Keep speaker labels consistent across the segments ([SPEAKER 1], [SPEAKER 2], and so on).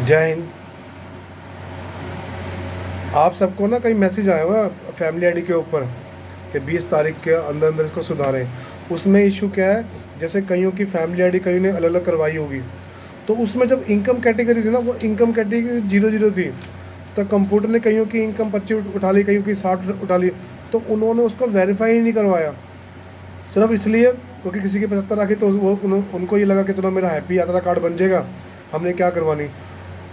[SPEAKER 1] जय हिंद। आप सबको ना कहीं मैसेज आया हुआ फैमिली आईडी के ऊपर कि 20 तारीख के अंदर अंदर इसको सुधारें। उसमें इशू क्या है, जैसे कईयों की फैमिली आईडी कईयों ने अलग अलग करवाई होगी, तो उसमें जब इनकम कैटेगरी थी ना, वो इनकम कैटेगरी 00 थी, तो कंप्यूटर ने कईयों की इनकम 25 उठा ली, कईयों की 60 उठा ली, तो उन्होंने उसको वेरीफाई ही नहीं करवाया। सिर्फ इसलिए क्योंकि किसी की 75 आखी, तो वो उनको ये लगा कि चलो मेरा हैप्पी यात्रा कार्ड बन जाएगा, हमने क्या करवानी।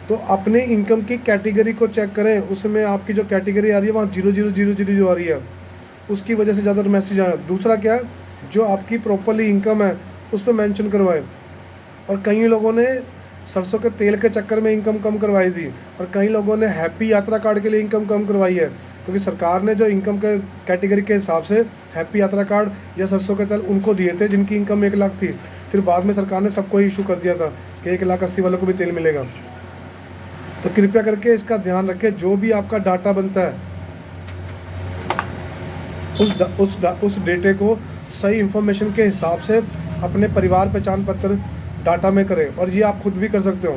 [SPEAKER 1] तो अपने इनकम की कैटेगरी को चेक करें, उसमें आपकी जो कैटेगरी आ रही है वहाँ 0000 जो आ रही है, उसकी वजह से ज़्यादा मैसेज आया। दूसरा क्या है, जो आपकी प्रॉपरली इनकम है उस पर मेंशन करवाएं। और कई लोगों ने सरसों के तेल के चक्कर में इनकम कम करवाई थी, और कई लोगों ने हैप्पी यात्रा कार्ड के लिए इनकम कम करवाई है, क्योंकि सरकार ने जो इनकम के कैटेगरी के हिसाब से हैप्पी यात्रा कार्ड या सरसों के तेल उनको दिए थे जिनकी इनकम 1 लाख थी। फिर बाद में सरकार ने सबको इशू कर दिया था कि 1,80,000 वालों को भी तेल मिलेगा। तो कृपया करके इसका ध्यान रखें, जो भी आपका डाटा बनता है उस डेटे को सही इंफॉर्मेशन के हिसाब से अपने परिवार पहचान पत्र डाटा में करें। और ये आप खुद भी कर सकते हो,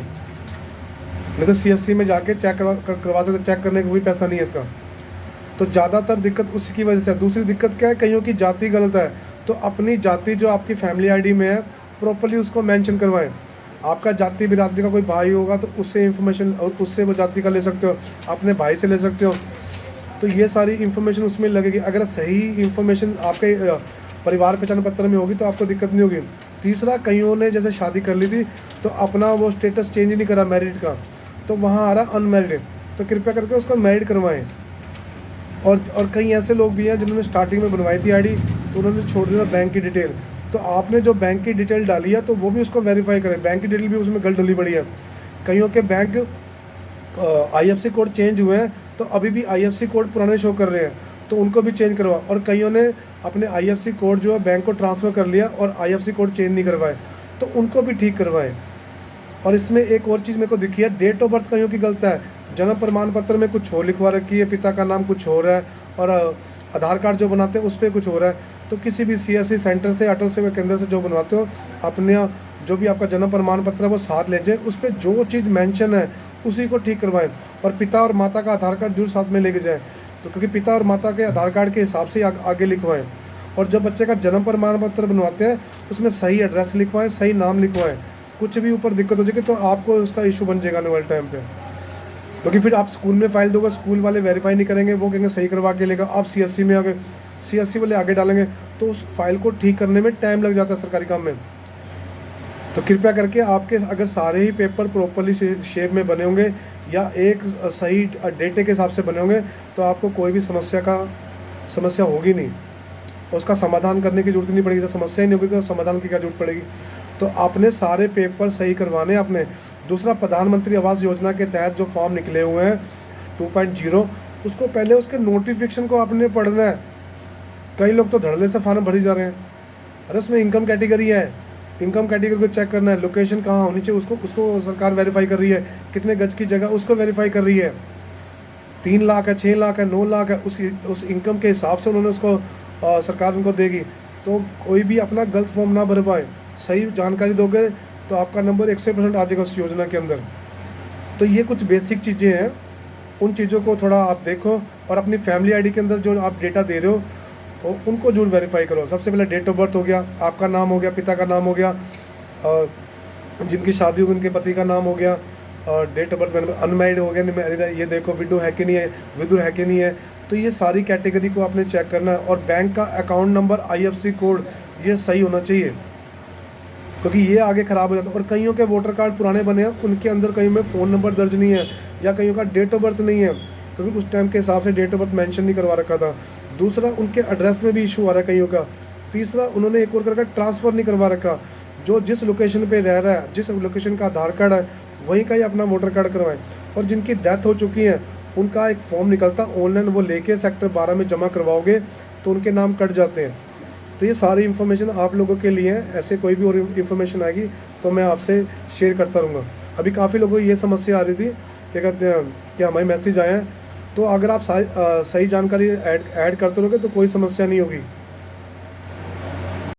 [SPEAKER 1] नहीं तो CSC में जाके चेक करवा सकते, चेक करने का कोई पैसा नहीं है इसका। तो ज़्यादातर दिक्कत उसकी वजह से है। दूसरी दिक्कत क्या है, कईयों की जाति गलत है, तो अपनी जाति जो आपकी फैमिली आईडी में है प्रॉपरली उसको मेंशन करवाएं। आपका जाति बिरादरी का कोई भाई होगा तो उससे इंफॉर्मेशन, उससे वो जाति का ले सकते हो, अपने भाई से ले सकते हो, तो ये सारी इन्फॉर्मेशन उसमें लगेगी। अगर सही इन्फॉर्मेशन आपके परिवार पहचान पत्र में होगी तो आपको दिक्कत नहीं होगी। तीसरा, कईयों ने जैसे शादी कर ली थी तो अपना वो स्टेटस चेंज नहीं करा मैरिड का, तो वहाँ आ रहा अनमैरिड, तो कृपया करके उसको मैरिड करवाएं। और कई ऐसे लोग भी हैं जिन्होंने स्टार्टिंग में बनवाई थी आईडी, तो उन्होंने छोड़ दिया बैंक की डिटेल, तो आपने जो बैंक की डिटेल डाली है तो वो भी उसको वेरीफाई करें। बैंक की डिटेल भी उसमें गलत डली पड़ी है। कईयों के बैंक IFC कोड चेंज हुए हैं, तो अभी भी IFC कोड पुराने शो कर रहे हैं, तो उनको भी चेंज करवा। और कईयों ने अपने IFC कोड जो है बैंक को ट्रांसफ़र कर लिया और IFC कोड चेंज नहीं करवाए, तो उनको भी ठीक करवाएं। और इसमें एक और चीज़ मेरे को दिखी है, डेट ऑफ बर्थ कईयों की गलत है। जन्म प्रमाण पत्र में कुछ और लिखवा रखी है, पिता का नाम कुछ और है, और आधार कार्ड जो बनाते हैं उस पर कुछ और है। तो किसी भी CSC सेंटर से, अटल सेवा केंद्र से जो बनवाते हो, अपने जो भी आपका जन्म प्रमाण पत्र है वो साथ ले जाए, उस पर जो चीज़ मेंशन है उसी को ठीक करवाएं। और पिता और माता का आधार कार्ड जरूर साथ में लेके जाएं, तो क्योंकि पिता और माता के आधार कार्ड के हिसाब से आगे लिखवाएं। और जब बच्चे का जन्म प्रमाण पत्र बनवाते हैं उसमें सही एड्रेस लिखवाएं, सही नाम लिखवाएं। कुछ भी ऊपर दिक्कत हो जाएगी तो आपको उसका इशू बन जाएगा आने वाले टाइम पे, क्योंकि फिर आप स्कूल में फाइल दोगे, स्कूल वाले वेरीफाई नहीं करेंगे, वो कहेंगे सही करवा के लेगा। आप CSC में आगे, CSC वाले आगे डालेंगे, तो उस फाइल को ठीक करने में टाइम लग जाता है सरकारी काम में। तो कृपया करके आपके अगर सारे ही पेपर प्रॉपरली शेप में बने होंगे या एक सही डेटे के हिसाब से बने होंगे, तो आपको कोई भी समस्या होगी नहीं, उसका समाधान करने की जरूरत नहीं पड़ेगी। जब समस्या ही नहीं होगी तो समाधान की क्या जरूरत पड़ेगी। तो आपने सारे पेपर सही करवाने अपने। दूसरा, प्रधानमंत्री आवास योजना के तहत जो फॉर्म निकले हुए हैं 2.0, उसको पहले उसके नोटिफिकेशन को आपने पढ़ना है। कई लोग तो धड़ल्ले से फॉर्म भरी जा रहे हैं। अरे उसमें इनकम कैटेगरी है, इनकम कैटेगरी को चेक करना है, लोकेशन कहाँ होनी चाहिए उसको सरकार वेरीफाई कर रही है, कितने गज की जगह उसको वेरीफाई कर रही है। 3 लाख है, 6 लाख है, 9 लाख है, उस इनकम के हिसाब से उन्होंने उसको सरकार उनको देगी। तो कोई भी अपना गलत फॉर्म ना भर पाए, सही जानकारी दोगे तो आपका नंबर 100% आ जाएगा उस योजना के अंदर। तो ये कुछ बेसिक चीज़ें हैं, उन चीज़ों को थोड़ा आप देखो। और अपनी फैमिली आईडी के अंदर जो आप डेटा दे रहे हो उनको जरूर वेरीफाई करो। सबसे पहले डेट ऑफ बर्थ हो गया, आपका नाम हो गया, पिता का नाम हो गया, और जिनकी शादी होगी उनके पति का नाम हो गया, और डेट ऑफ बर्थ अनमैरिड हो गया, नहीं मैरिड है, ये देखो, विडो है कि नहीं है, विधुर है कि नहीं है। तो ये सारी कैटेगरी को आपने चेक करना है। और बैंक का अकाउंट नंबर, IFC कोड ये सही होना चाहिए, क्योंकि ये आगे ख़राब हो जाता है। और कईयों के वोटर कार्ड पुराने बने हैं, उनके अंदर कईयों में फ़ोन नंबर दर्ज नहीं है, या कईयों का डेट ऑफ बर्थ नहीं है, क्योंकि उस टाइम के हिसाब से डेट ऑफ बर्थ मेंशन नहीं करवा रखा था। दूसरा, उनके एड्रेस में भी इशू आ रहा है कईयों का। तीसरा, उन्होंने एक और करके ट्रांसफ़र नहीं करवा रखा, जो जिस लोकेशन पे रह रहा है, जिस लोकेशन का आधार कार्ड है वहीं का ही अपना वोटर कार्ड करवाएं। और जिनकी डेथ हो चुकी है उनका एक फॉर्म निकलता ऑनलाइन, वो लेके सेक्टर 12 में जमा करवाओगे तो उनके नाम कट जाते हैं। तो ये सारी इन्फॉर्मेशन आप लोगों के लिए है। ऐसे कोई भी और इन्फॉर्मेशन आएगी तो मैं आपसे शेयर करता रहूँगा। अभी काफ़ी लोगों को ये समस्या आ रही थी, क्या कहते हैं, कि हमारे मैसेज आए हैं। तो अगर आप सही जानकारी ऐड करते रहोगे तो कोई समस्या नहीं होगी।